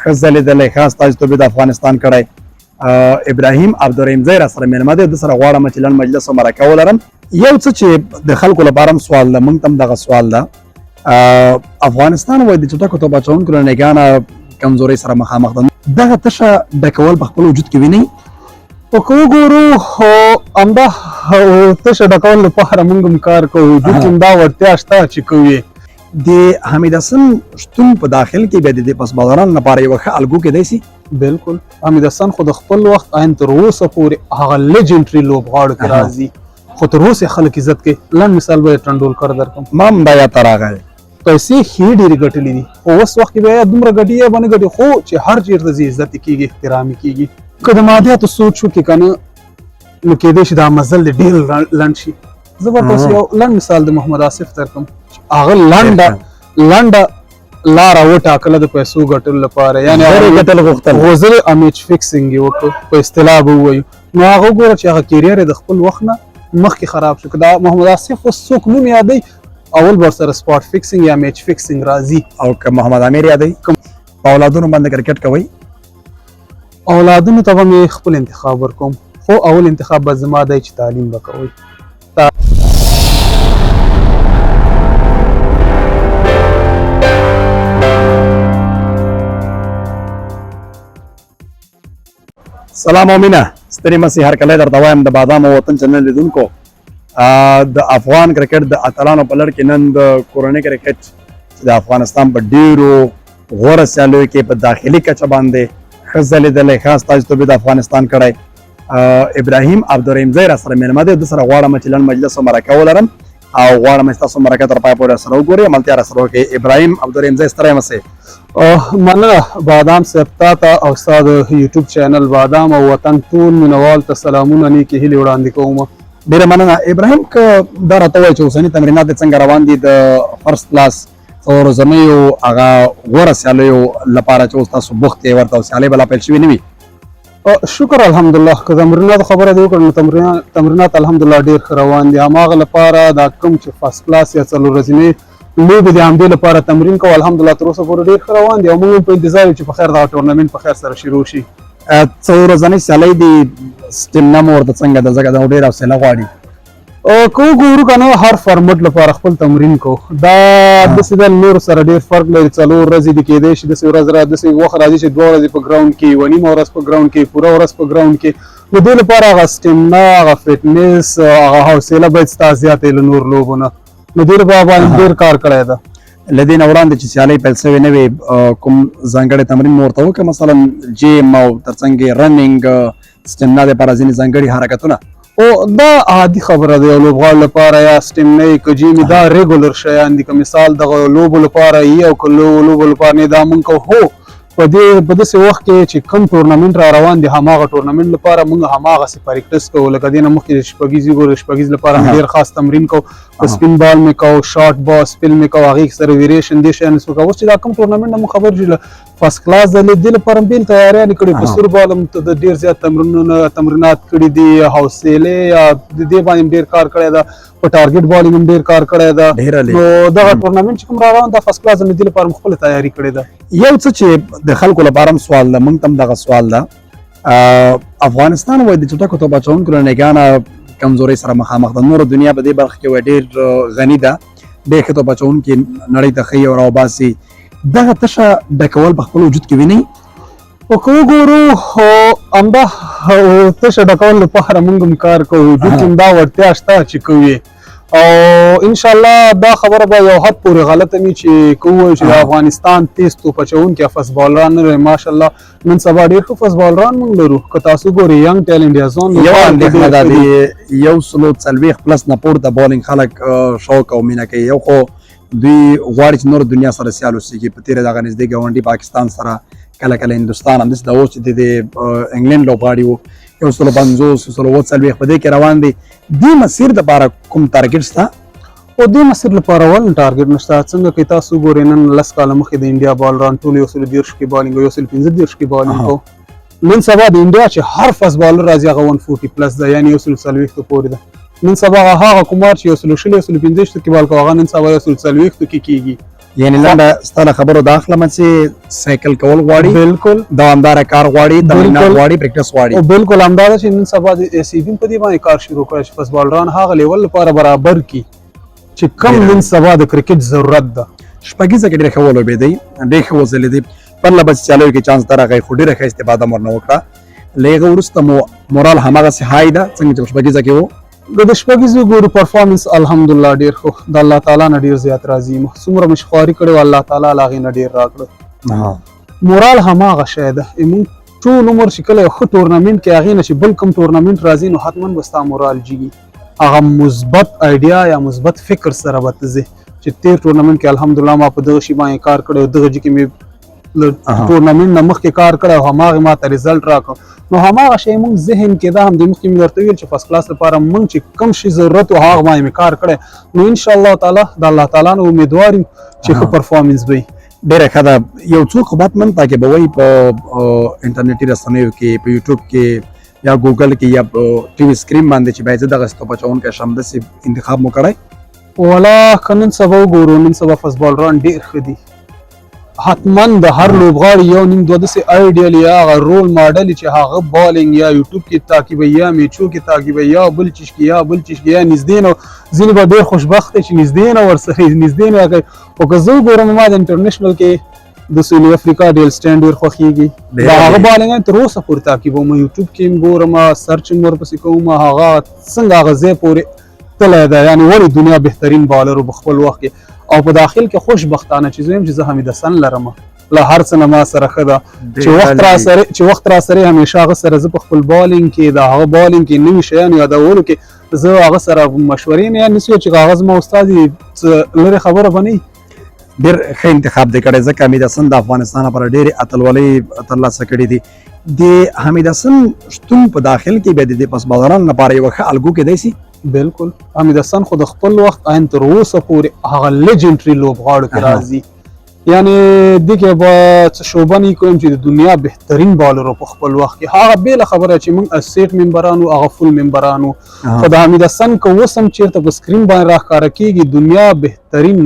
ښه ځلېدلی، ښه استازیتوب یې د افغانستان کړی. ابراهیم عبدالرحیم ځای راسره مېلمه دی، د سره غواړم چې لنډ مجلس او مرکه ولرم. یو څه چې د خلکو لپاره هم سوال ده، موږ ته هم دغه سوال ده. افغانستان وایي د چټکو توپ اچوونکو له نګانه کمزورۍ سره مخامخ ده. دغه تشه ډکول په خپل وجود کې وینئ؟ خو که وګورو همدا تشه ډکول لپاره موږ هم کار کوو، وجود کې همدا وړتیا شته چې کوو. د حمید حسن شتون په داخل کې بیا د دې پسبالرانو لپاره یوه ښه الګو کیدای شي. بالکل حمید حسن خو د خپل وخت عین تر اوسه پورې هغه لیجنډري لوبغاړو کې راځي، خو تر اوسه خلک عزت کوي. لنډ مثال به یې ټنډولکر درکړم، ما هم دا یاد ته راغی. پیسې ښې ډېرې ګټلې دي، خو اوس وخت کې بیا دومره ګټي یا به نه ګټي، خو چې هر چېرته ځي عزت یې کېږي، احترام یې کېږي. که د مادیاتو سوچ وکړي که نه نو کېدای شي دا مزل دې ډېر لنډ شي. زه به تاسو یو لنډ مثال د محمد آصف درکړم. هغه لنډه لاره وټاکله د پیسو ګټلو لپاره، یعنې هغه غوزل امیج فکسینګ یې وکړ په اصطلاح به ووایو. نو هغه وګوره چې هغه کیریر یې د خپل وخت نه مخکې خراب شو. که دا محمد آصف اوس څوک نوم یادوي اول به ورسره سپاټ فکسینګ یا میچ فکسینګ راځي. او که محمد امیر یادوي په اولادونو باندې کرکټ کوئ؟ اولادونو ته به مې خپل انتخاب ورکوم، خو اول انتخاب به زما دی چې تعلیم به کوئ. سلام او مینه، ستړي مسي هرکلی درته وایم د بادام او وطن چینل لیدونکو. د افغان کرکټ د اتلانو په لړ کې نن د کورنۍ کرکټ چې د افغانستان په ډېرو غوره سیالیو کې په داخلي کچه باندې ښه ځلېدلی، ښه استازیتوب یې د افغانستان کړی. ابراهیم عبدالرحیم ځای راسره مېلمه دی، د سره غواړم چې لنډ مجلس او مرکه ولرم او غواړم چې تاسو مرکه تر پایه پورې راسره وګورئ، عملتیا راسره وکړئ. ابراهیم عبدالرحیم ځای ستړی مسئ. مننه بادام صاحب، تا ته او ستا د یوټیوب چینل بادام او وطن ټول مینوال ته سلامونه، نیکې هیلې وړاندې کوم. ډېره مننه. ابراهیم، که دا راته وایي چې اوسني تمرینات دې څنګه روان دي د فرست کلاس څو ورځنیو هغه غوره سیالیو لپاره چې اوس تاسو بوخت یې ورته او سیالۍ به لا پیل شوي نه وي؟ شکر الحمدلله. که تمریناتو خبره دې وکړه نو تمرینات الحمدلله ډېر ښه روان دي. هماغه لپاره دا کوم چې فرست کلاس یا څلور ورځنۍ لوبې د همدې لپاره تمرین کوو، الحمدلله تر اوسه پورې ډېر ښه روان دي او موږ هم په انتظار یو چې په خیر دغه ټورنمنټ په خیر سره شروع شي. څو ورځنۍ سیالۍ دي، سټیمنا مو ورته څنګه ده؟ ځکه دا ډېره حوصله غواړي. که وګورو که نه هر فارمټ لپاره خپل تمرین کوو. دا داسې ده نورو سره ډېر فرق لري. څلور ورځې دي، کېدای شي داسې ورځ داسې وخت راځي چې 2 ورځې په ګراونډ کې، یوه نیمه ورځ په ګراونډ کې، پوره ورځ په ګراونډ کې. نو دې لپاره هغه سټیمنا، هغه فټنس، هغه حوصله باید ستا زیاته له نور لوبو نه. نو دې لپاره باندې ډېر کار کړی ده. له دې نه وړاندې چې سیالۍ پیل شوې نه وي، کوم ځانګړی تمرین مو ورته وکړه؟ مثلا جیم او تر څنګ رننګ، سټیمنا دپاره ځینې ځانګړي حرکتونه؟ او دا عادي خبره ده یو لوبغاړو لپاره، یا سټیمنا که جیمي، دا ریګولر شیان دي. که مثال دغه لوبو لپاره یي او که لوبو لپاره نه دا مونږ کوو. هو په داسې وخت کې چې کوم ټورنمنټ را روان دي هماغه ټورنمنټ لپاره مونږ هماغسې پریکټس کوو. لکه دې نه مخکې د شپږیزې وګورو، شپږیز لپاره هم ډېر خاص تمرین کوو. په سپین بال مې کوو، شارټ بال سپیل مې کوو، هغې سره ویریشن دې شیان څه کوو. اوس چې دا کوم ټورنمنټ نه مو خبر شي فرست کلاس د دې لپاره هم بېل تیاریانې کړي. په سور بال هم د ډېر زیات تمرینات کړي دي، حوصلې یا د دې باندې هم ډېر کار کړی ده. په ټارګېټ بالینګ هم ډېر کار کړی ده. نو دغه ټورنمنټ چې کوم را روان دا فرست کلاس د دې لپاره هم خپله تیاري کړې ده. یو څه چې د خلکو لپاره هم سوال ده، موږ ته هم دغه سوال ده. افغانستان وایي د چټکو توپ اچوونکو له نګانه کمزورۍ سره مخامخ ده. نوره دنیا په دې برخه کې وایي ډېر غني ده، ډېر ښه توپ اچوونکي نړۍ ته ښیي او راوباسي. دغه تشه ډکول په خپل وجود کې وینئ؟ خو که وګورو همدا تشه ډکول لپاره موږ هم کار کوو، وجود کې همدا وړتیا شته چې کوو. او انشاءالله دا خبره به یو حد پورې غلطه وي چې که ووایو چې د افغانستان تیز توپ اچوونکي فست بالران نه لري. ماشاءالله نن سبا ډېر ښه فست بالران موږ لرو. که تاسو ګورئ ینګ ټیلنټ یا زون یو اندېښنه دا دی 140 نه پورته بالینګ خلک شوق او مینه کوي. یو خو دوی غواړي چې نور دنیا سره سیال اوسېږي. په تېره دغه نږدې ګاونډي پاکستان سره، کله کله هندوستان، همداسې دا اوس چې د انګلینډ لوبغاړي وو 150 140 په دې کې روان دي. دې مسیر دپاره کوم ټارګېټ شته؟ او دې مسیر لپاره ول ټارګېټ نشته. څنګه که تاسو ګورئ نن 10 کاله مخکې د انډیا بالران ټول 130 کې بالینګ او 115 کې بالینګ کوو. نن سبا د انډیا چې هر فست بالر راځي هغه 140 پلس ده، یعنې 140 پورې ده. نن سبا هغه کومار چې 115 کې بال کوي هغه نن سبا 140 کې کېږي. یعنی لنډه ستا له خبرو دا اخلم چې سایکل کول غواړي بالکل دوامداره کار غواړي تمرینات بالکل. غواړي پریکټس غواړي او بالکل همدا ده چې نن سبا د ایسیبین په دې باندې کار شروع کړی چې فوټبالران هغه لیول لپاره برابر کی چې کم ډېر. نن سبا د کرکټ ضرورت ده. شپږیزه کې ډېر ښه ولوبېدی ډېر ښه وځلېدی پرله بس چالو کې چانس درغی خو ډېره ښه استفاده مور نه وکړه له هغه وروسته مو مورال هماغسې های ده څنګه چې شپږیزه کې و د شپږیزو ګورو پرفارمنس الحمدلله ډیر خو د الله تعالی نه ډیر زیات راضي یم څومره مشخواري کړې الله تعالی لاغې نه ډیر راکړه مورال هماغه شی ده موږ ټول عمر چې کله یو ښه ټورنمنټ کې هغې نه چې بل کوم ټورنمنټ راځي نو حتما به ستا مورال جګي هغه مثبت آیډیا یا مثبت فکر سره به ته ځې چې تیر ټورنمنټ کې الحمدلله ما په دغه شي باندې کار کړی او دغه ځای کې مې ټورنمنټ نه مخکې کار کړی او هماغې ما ته ریزلټ راکړ نو هماغه شی موږ ذهن کې دا هم د مخکې مې درته ویل چې فرست کلاس لپاره موږ چې کوم شي ضرورت و هغه باندې مې کار کړی نو انشاءالله تعالی د الله تعالی نه امیدوار یو چې ښه پرفارمنس به وي ډېره ښه ده یو څوک باتمن پکې به وایي په انټرنیټي رسنیو کې په یوټیوب کې یا ګوګل کې یا ټي وي سکرین باندې چې باید زه دغسې توپه چوونکی شم داسې انتخاب مو کړی والا که نن سبا وګورو نن سبا فوټبالران ډېر ښه دي حتما د هر لوبغاړي یو نیم دوه داسې آیډیل یا هغه رول ماډل چې هغه بالینګ یا یوټیوب کې تعقیبوي یا میچو کې تعقیبوي یا بل چیز کې یا بل چیز کې یا نږدې نه ځینې به ډېر خوشبخته چې نږدې نه ورسره نږدې نه کوي خو که زه وګورم ما د انټرنیشنل کې د سویلي افریقا ډیل سټینډ ډېر خوښېږي د هغه بالینګ تر اوسه پورې تعقیبوم یوټیوب کې هم ګورم سرچ هم ورپسې کوم هغه څنګه هغه ځای پورې تللی ده یعنې ولې دنیا بهترین بالر په خپل وخت کې او په داخل کې خوشبختانه چې زه یم چې زه حمید حسن لرم له هر څه نه ما سره ښه ده چې وخت را سره همیشه هغه سره زه په خپل بالینګ کې د هغه بالینګ کې نوي شیان یادولو کې زه هغه سره مشورې نه نیسو چې هغه زما استاد لرې خبره به نه وي ډېر ښه انتخاب دی کړی ځکه حمید حسن د افغانستان لپاره ډېرې اتلولۍ ترلاسه کړي دي د حمید حسن شتون په داخل کې بیا د دې پسبالرانو لپاره یوه ښه الګو کېدی سي بالکل حمید حسن خو د خپل وخت عین تر اوسه پورې هغه لیجنډري لوبغاړو کې راځي یعنې دې کې به څه شوبه نه کوم چې د دنیا بهترین بالر په خپل وخت کې هغه بېله خبره چې موږ اسیټ ممبرانو هغه فل ممبرانو خو د حمید حسن که اوس هم چېرته په سکرین باندې راښکاره کېږي دنیا بهترین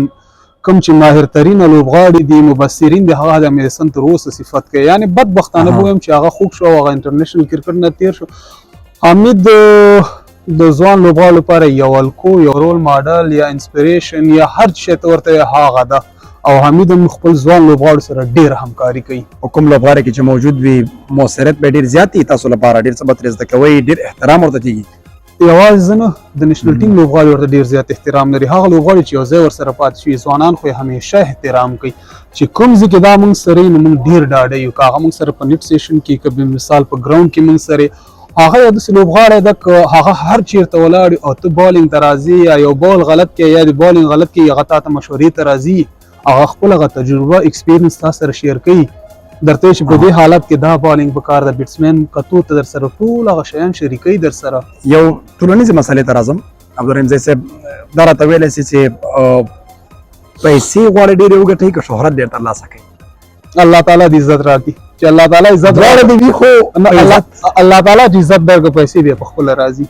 کوم چې ماهرترینه لوبغاړي دي مبصرین دي هغه د حمید حسن تر اوسه صفت کوي یعنې بدبختانه به ووایم چې هغه خوږ شو هغه انټرنیشنل کرکټ نه تېر شو حمید د ځوان لوبغاړو لپاره یو الکو یو رول ماډل یا انسپریشن یا هر شی ته ورته هغه ده او حمید هم خپل ځوان لوبغاړو سره ډېره همکاري کوي او کوم لوبغاړی کې چې موجود وي مؤثریت به ډېر زیات وي تاسو لپاره ډېر څه به ترې زده کوئ ډېر احترام ورته کېږي یوازې زه نه د نیشنل ټیم لوبغاړي ورته ډېر زیات احترام لري هغه لوبغاړي چې یو ځای ورسره پاتې شوي ځوانان خو یې همیشه احترام کوي چې کوم ځای کې دا موږ سره یو نو موږ ډېر ډاډه یو که هغه موږ سره په نیټ سیشن کې که به مثال په ګراونډ کې موږ سره هغه یو داسې لوبغاړی ده که هغه هر چیرته ولاړ او ته بالینګ ته راځي یا یو بال غلط کې یا د بالینګ غلط کې هغه تا ته مشورې ته راځي هغه خپل هغه تجربه ایکسپیرینس تا سره شیر کوي درته چې په دې حالت کې دا بالینګ په کار د بیټسمین کتو ته در سره ټول هغه شیان شریکوي در سره یو ټولنیزې مسلې ته راځم عبدالرحیم زی صاحب دا راته ویلی سي چې پیسې غواړي ډېرې وګټئ که شهرت ډېر ترلاسه کوي الله تعالی دې عزت راکړي چې الله تعالی عزت دواړه دې وي خو الله تعالی چې عزت درکړي پیسې بیا په خپله راځي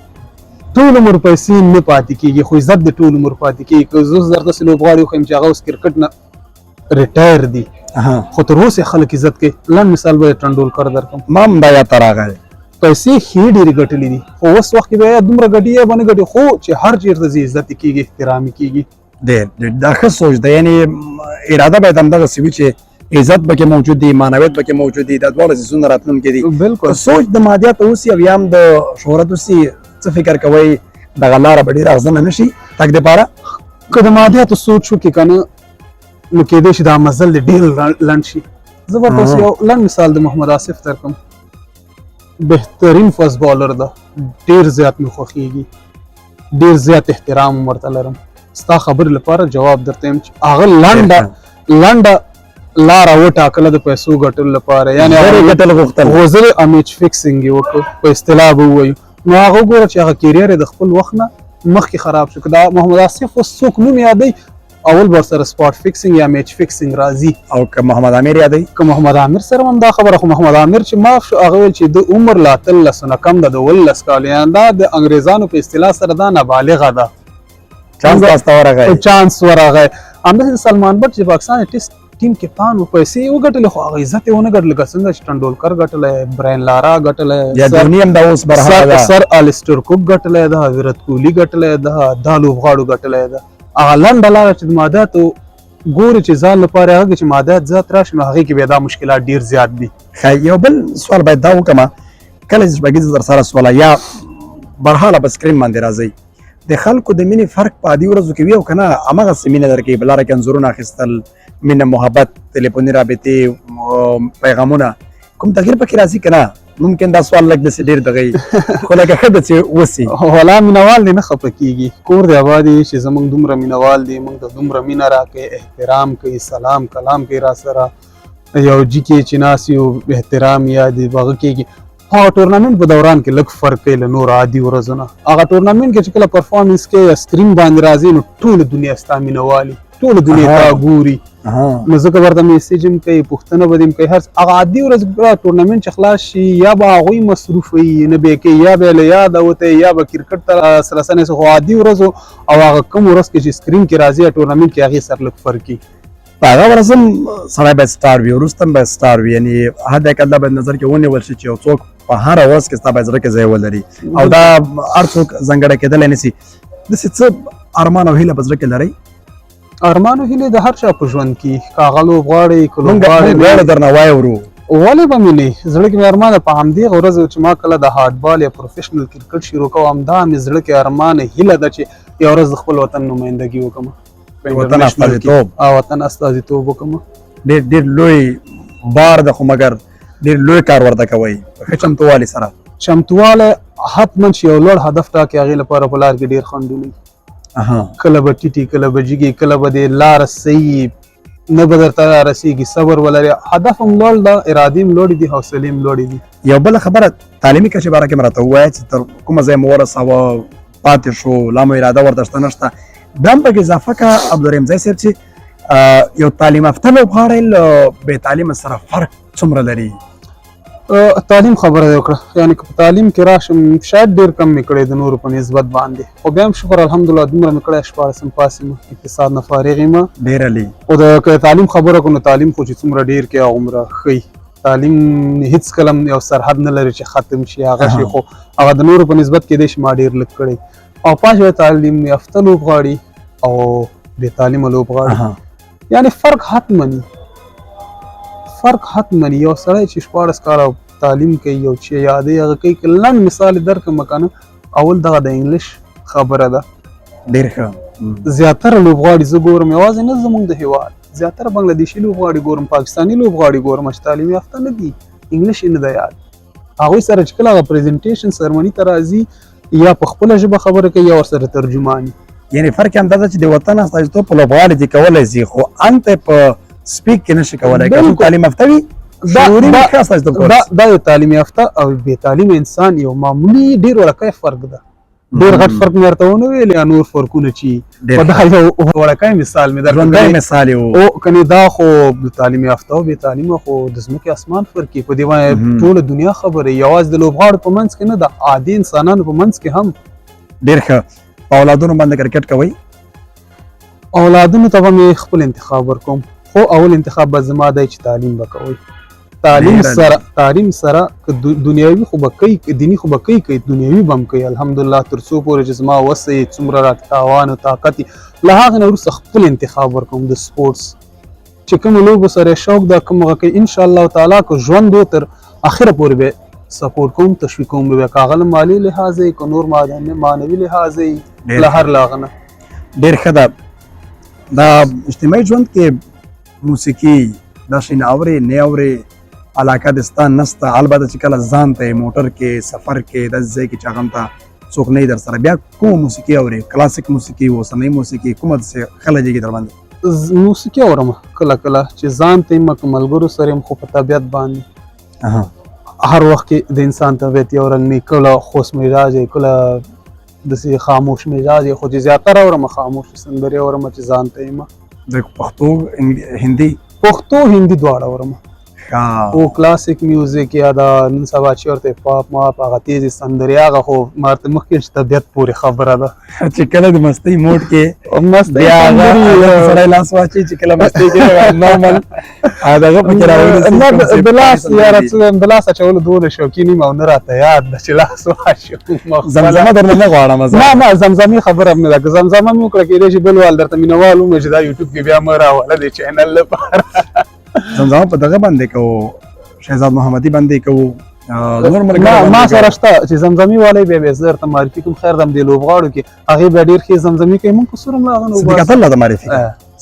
ټول عمر پیسې نه پاتې کېږي خو عزت د ټول عمر پاتې کېږي که زه درته داسې لوبغاړي وښیم چې هغه اوس کرکټ نه ریټایر دي خو تر اوسه خلک عزت کوي لنډ مثال به ټنډولکر درکړم ما هم دا یاد ته راغلی پیسې ښې ډېرې ګټلې دي خو اوس وخت کې بیا دومره ګټي یا به نه ګټي خو چې هر چېرته ځي عزت یې کېږي احترام یې کېږي دا ښه سوچ دی یعنې اراده باید همدغسې وي چې عزت پکې موجود دی معنویت پکې موجود دی دا دواړه څیزونه راتلونکي دي بالکل سوچ د مادیات اوسي او یا هم د شهرت اوسي څه فکر کوئ دغه لاره به ډېره اغزنه نه شي تګ دپاره که د مادیاتو سوچ وکړي که نه نو کېدای شي دا مزل دې ډېر لنډ شي زه ورته اوس یو لنډ مثال د محمد آصف درکړم بهترین فاست بالر ده ډېر زیات مې خوښېږي ډېر زیات احترام ورته لرم ستا خبرې لپاره جواب درته یم چې هغه لنډه لاره وټاکله د پیسو ګټلو لپاره یعنې ګټل غوښتل غوزل امیچ فکسینګ یې وکړو په اصطلاح به ووایو نو هغه وګوره چې هغه کیریر د خپل وخت نه مخکې خراب شو که دا محمد آصف اوس څوک نوم یادوي اول به ورسره سپاټ فکسینګ یا میچ فکسینګ راځي او که محمد عامر یادوي که محمد عامر سره هم دا خبره خو محمد عامر چې معاف شو هغه ویل چې د عمر لا 13 نه کم ده د 19 کالو یعنې دا د انګریزانو په اصطلاح سره دا نابالغه ده چانس تاسو ته ورغی چانس ورغی همداسې سلمان بټ چې پاکستان ټیسټ ټیم کپتان و پیسې وګټلې خو هغه عزت یې ونه ګټل لکه څنګه چې ټنډولکر ګټلی برایان لارا یا ګټلی دونی هم دا اوس برحاله ده سر الیسټر کوک ګټلی ده ویرات کوهلي ګټلی ده دا لوبغاړو ګټلی ده هغه لنډه لاره چې د مادیاتو ګوري چې ځان لپاره هغه چې مادیات زیات راشي نو هغې کې بیا دا مشکلات ډېر زیات دي. ښه یو بل سوال باید دا وکړم کله چې شپږیزه در سره سواله یا برحاله په سکرین باندې راځئ د خلکو د مینې فرق په عادي ورځو کې وي او که نه هماغسې مینه در کوي په لاره کې انځورونه اخیستل مینه محبت تلیفوني رابطې پیغامونه کوم تغییر پکې راځي که نه ممکن دا سوال لږ داسې ډېر دغه وي خو لکه ښه داسې وسي ولا مینوال دی نه خفه کېږي کور دی آباد یې چې زموږ دومره مینوال دی موږ ته دومره مینه راکوي احترام کوي سلام کلام کوي را سره یو جي کې چې ناست یو احترام یا د هغه کېږي هغه ټورنامنټ په دوران کې لږ فرق کوي له نورو عادي ورځو نه هغه ټورنامنټ کې چې کله پرفارمنس کوي یا سکرین باندې راځي نو ټوله دنیا ستا مینوالي ټوله دنیا تا ګوري نو ځکه ورته میسیج هم کوي پوښتنه به دې هم کوي هر هغه عادي ورځ ټورنامنټ چې خلاص شي یا به هغوی مصروف وي نه به یې کوي یا به یې له یاده وتی یا به کرکټ ته سره ستنې خو عادي ورځو او هغه کوم ورځ کې چې سکرین کې راځي ټورنامنټ کې هغې سره لږ فرق وي په هغه ورځ هم سړی باید سټار وي وروسته هم باید سټار وي یعنې حد اقل باید نظر کې ونیول شي چې یو څوک په هره ورځ کې ستا باید زړه کې ځای ولري او دا هر څوک ځانګړی کېدلی نه سي داسې څه ارمان او هیله په زړه کې لرئ ارمان او هیلې د هر چا په ژوند کې که هغه لوبغاړی که موږ دواړه درنه واورو ولې به مې نه زړه کې مې ارمان ده په همدې ورځ چې ما کله د هارډبال یا پروفیشنل کرکټ شروع کوم همدا مې زړه کې ارمان هیله ده چې یو ورځ د خپل وطن نمایندګي وکړم وطن استازیتوب او وطن استازیتوب وکړم ډېر لوی بار ده خو مګر ډېر لوی کار ورته کوئ په ښه چمتووالي سره چمتواله حتما چې یو لوړ هدف ټاکي هغې لپاره په لار کې ډېر خنډونه کله به ټیټي کله به جګې کله به د لاره صحیح نه به درته رارسېږي صبر ولري هدف هم لوړ ده ارادې هم لوړې دي حوصلې هم لوړې دي یو بله خبره تعلیمي کچې باره کې مې راته ووایه چې تر کومه ځای مو ورسوه پاتې شو لا مو اراده ورته شته نشته بیا هم پکې اضافه کړه عبدالرحیم ځای صاحب چې یو تعلیم یافته لوبغاړی له بې تعلیمه سره فرق څومره لري تعلیم خبره دې وکړه یعنې که په تعلیم کې راشم شاید ډېر کم مې کړی د نورو په نسبت باندې خو بیا هم شکر الحمدلله دومره مې کړی 14 پاس یم اقتصاد نه فارغ یم ډېر علي خو د که تعلیم خبره کړو نو تعلیم خو چې څومره ډېر کوي هغومره ښه تعلیم هېڅکله هم یو سرحد نه لري چې ختم شي هغه شي خو هغه د نورو په نسبت کېدای شي ما ډېر لږ کړی او پاس تعلیم یافته لوبغاړي او بې تعلیمه لوبغاړي یعنې فرق حتما فرق حتما یو سړی چې 14 کاله تعلیم کوي یو چې یادوي هغه کوي که لنډ مثال یې درکړم که اول دغه د انګلیش خبره ده ډېر ښه زیاتره لوبغاړي زه ګورم یوازې نه زموږ د هېواد زیاتره بنګلادیشي لوبغاړي ګورم پاکستاني لوبغاړي ګورم چې تعلیم یافته نه دي انګلیش یې نه ده یاد هغوی سره چې کله هغه پریزنټیشن سرمني ته راځي یا په خپله ژبه خبره کوي یا ورسره ترجماني یعنې فرق همدا ده چې د وطن استازیتوب په لوبغاړي دې کولی شي خو هلته په سپیک کې نشي کولی که څوک تعلیم یافته وي شعوري وي ښه استازیتوب کولی دا یو تعلیم یافته او بې تعلیمه انسان یو معمولي ډېر وړکی فرق ده ډېر غټ فرق مې ورته ونه ویل یا نور فرقونه چې په دا یو وړکی مثال مې ژوندی مثال یې او کنې دا خو د تعلیم یافته او بې تعلیمه خو د ځمکې اسمان فرق یې په دې باندې ټوله دنیا خبره یوازې د لوبغاړو په منځ کې نه د عادي انسانانو په منځ کې هم ډېر ښه په اولادونو باندې کرکټ کوئ اولادونو ته به مې خپل انتخاب ورکوم خو اول انتخاب به زما دی چې تعلیم به کوئ تعلیم سره که دنیاوي خو به کوي که دیني خو به کوي که دنیاوي به هم کوي الحمدلله تر څو پورې چې زما وس یې څومره راته تاوان او طاقت له هغې نه وروسته خپل انتخاب ورکوم د سپورټس چې کومو لوبو سره شوق ده کوم هغه کوي انشاءالله تعالی که ژوند و تر اخره پورې به سپورټ کوم تشویق کوم به که هغه له مالي لحاظ یې که نور معنوي لحاظ یې له هر له هغه نه ډېر ښه ده دا اجتماعي ژوند کې موسیقي دا شي نه اورې نه اورې علاقه د ستا نسته البته چې کله ځان ته موټر کې سفر کې داسې ځای کې چې هغه ته څوک نه وي در سره بیا کومه موسیقي اورې کلاسیک موسیقي اوسنۍ موسیقي کومه داسې ښه لګېږي در باندې موسیقي اورم کله کله چې ځان ته یم که ملګرو سره یم خو په طبیعت باندې هر وخت کې د انسان طبیعت یو رنګ وي کله خوش مزاج یې کله داسې خاموش مزاج یې خو چې زیاتره اورم خاموش سندرې اورم چې ځان ته یم د پښتو هندي پښتو هندي دواړه اورم او کلاسیک میوزیک یا د نن سبا چې ورته پاپ ماپ هغه تیزې سندرې هغه خو ماته مخکې چې طبیعت پورې خبره ده چې کله د مستۍ موډ کې مستۍ بیا هغه سړی لاس واچي چې کله مستۍ کې نورمال دغه پکې راوړي نه د لاس یاره څه د لاس اچولو دونه شوقي نیم او نه راته یاد ده چې لاس واچوم زمزمه درنه نه غواړم نه زمزمې خبره هم نه ده که زمزمه مې وکړه کېدای شي بل وال درته مینوال ومه چې دا یوټیوب کې بیا مه راوله دې چینل لپاره زمزمه په دغه باندې کوو شهزاد محمدي باندې کوو نور ملګري ما سره شته چې زمزمې والی بیا بیا زه درته معرفي کوم خیر د همدې لوبغاړو کې هغې بیا ډېر ښې زمزمې کوي مونږ قصور هم راغلی صدیق اتل لا د معرفي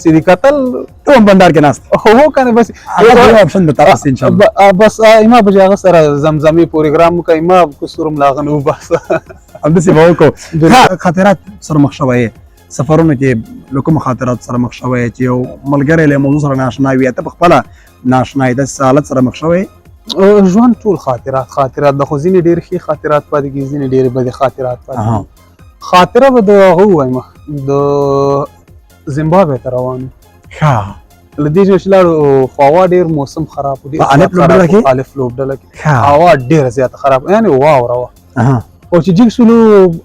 صدیق اتل ته هم بندار کې ناست هو کنه بس هغه آپشن به تاسو ان شاء الله بس ایما به هغه سره زمزمې پروګرام کوي ما قصور هم راغلی بس همداسې به وکړو خاطرات سره مخ شوی سفرونو کې له کومو خاطرات سره مخ شوی چې یو ملګری له موضوع سره ناشنا وي ته په خپله ناشنا یې داسې حالت سره مخ شوی ژوند ټول خاطرات د خو ځینې ډېر ښې خاطرات پاتې کېږي ځینې ډېرې بدې خاطرات پاتې کېږي خاطره به د هغه ووایم د زیمبابوې ته روان له دې چې لاړو خو هوا ډېر موسم خراب و ډېر الف لوبډله کې هوا ډېره زیاته خراب یعنې واوره وه او چې جګ شولو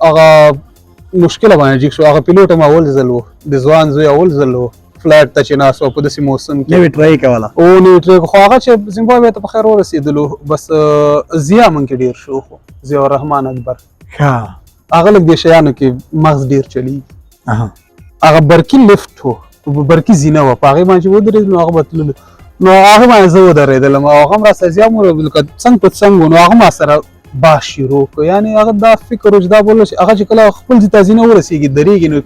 هغه مشکله باندې جګ شو هغه پیلوټ هم اول ځل و د ځوان زوی اول ځل و فلایټ ته چې ناست و په داسې موسم کې نوې ټرای کوله نوې ټرای خو هغه چې زیمبابوې ته په خیر ورسېدلو بس ضیا من کې ډېر شو خو ضیا الرحمن اکبر هغه لږ دې شیانو کې مغز ډېر چلیږي هغه برقي لفټ و برقي زینه وه په هغې باندې چې ودرېدلو نو هغه به تللو نو هغه باندې زه ودرېدلم او هغه هم راسره ضیا مو لکه څنګ په څنګ و نو هغه ما سره باش شروع کړ یعنی هغه دا فکر چې دا بوله چې هغه چې کله خپل ځای ته ځینه ورسېږي درېږي نو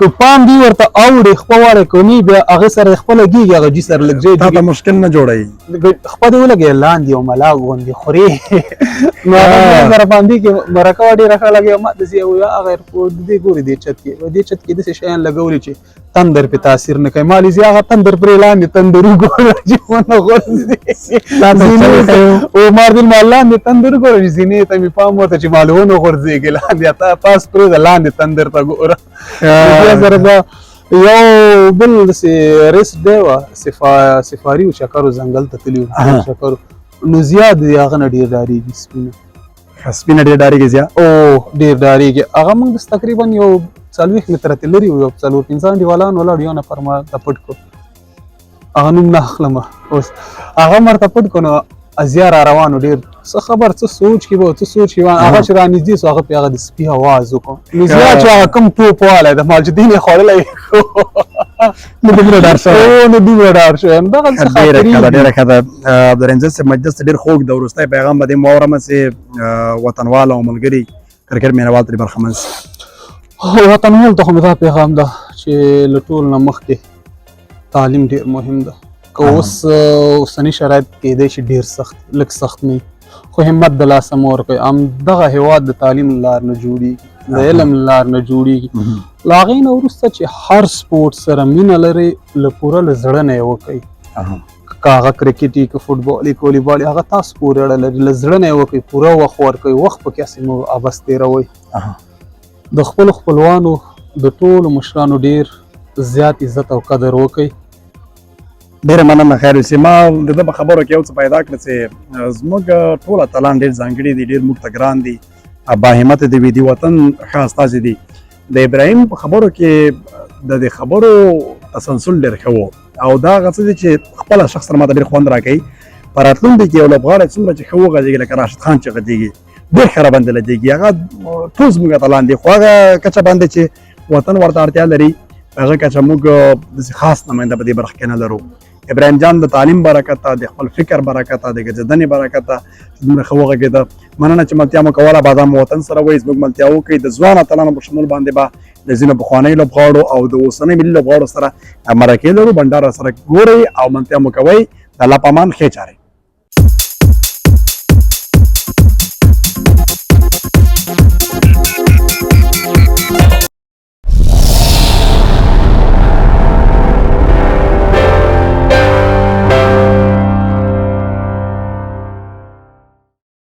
که پام دی ورته اوړي خپه والی کني بیا هغې سره خپله کېږي هغه جي سره لږ تا ته مشکل نه جوړوي خپه دې ولګوي لاندې یو ملا غوندې خورې نو هغه سره باندې کې مرکه وه ډېره ښه لګوي ما داسې یو هغه دې ګوري دې چت کې داسې شیان لګولي چې تندر پې تاثیر نه کوي ما لیزي هغه تندر پرې لاندې تندر وګوره چې ونه غورځي او ما دې ما لاندې تندر وګوره چې زینې ته مې پام ورته چې ما له ونه غورځېږي لاندې تا پاس پرېږده لاندې تندر ته ګوره سره دا یو بل داسې ریس دی وه سفاري و چکرو ځنګل ته تللي وو چکرو نو زیات د هغه نه ډېر ډارېږي سپینه ډېر ډارېږي زیات ډېر ډارېږي هغه موږ داسې تقریبا یو 40 متره ته لرې وو یو 45 انډیوالان ولاړ یو نفر ما ته پټ کړو هغه نوم نه اخلم اوس هغه مرته پټ کړو نو ازیا را روانو ډېر څه خبر څه سوچ کې به څه سوچ کې هغه چې رانږدې سو هغه پې هغه د سپي اواز وکړو نو زیا چې هغه کوم ټوپ والی د مالجدین یې خوړلی نو دومره ډار شوی نو دومره ډار شوی نو دغه ډېره ښه ده عبدالرحیم صاحب مجلس ته ډېر خوږ ده وروستی پیغام به دې واورم چې وطنوال او ملګري کرکټ مینوال ترې برخمن سي وطنوال ته خو مې دا پیغام ده چې له ټول نه مخکې تعلیم ډېر مهم ده که اوس اوسني شرایط کېدی شي ډېر سخت لږ سخت نه خو همت د لاسه مه ورکوئ همدغه هېواد د تعلیم له لار نه جوړېږي د علم له لار نه جوړېږي له هغې نه وروسته چې هر سپورټ سره مینه لرئ له پوره له زړه نه یې وکئ که هغه کرکټ وي که فوټبال وي که والیبال هغه تاسو پورې اړه لري له زړه نه یې وکئ پوره وخت ورکوئ وخت پکې هسې مو عبث تېروئ د خپلو خپلوانو د ټولو مشرانو ډېر زیات عزت او قدر وکئ ډېره مننه خیر اوسې ما د ده په خبرو کې یو څه پیدا کړه چې زموږ ټول اتلان ډېر ځانګړي دي ډېر موږ ته ګران دي باهمته دي وي د وطن ښه استازي دي د ابراهیم په خبرو کې د دې خبرو تسلسل ډېر ښه و او دا هغه څه دي چې خپله شخص سره ماته ډېر خوند راکوي په راتلونکي کې یو لوبغاړی څومره چې ښه وغږېږي لکه راشد خان چې غږېږي ډېر ښه راباندې لګېږي هغه ټول زموږ اتلان دي خو هغه کچه باندې چې وطن ورته اړتیا لري هغه کچه موږ داسې خاص نماینده په دې برخه کې نه لرو ابراهیم جان د تعلیم برکته د خپل فکر برکته د ګرځېدنې برکته چې دومره ښه وغږېده مننه چې ملتیا مو کوله بادام وطن سره وایي زموږ ملتیا وکړئ د ځوان اتلانو په شمول باندې به د ځینو پخوانیو لوبغاړو او د اوسنۍ ملي لوبغاړو سره مرکې لرو بنډار سره ګورئ او ملتیا مو کوئ د الله په امان ښې چارې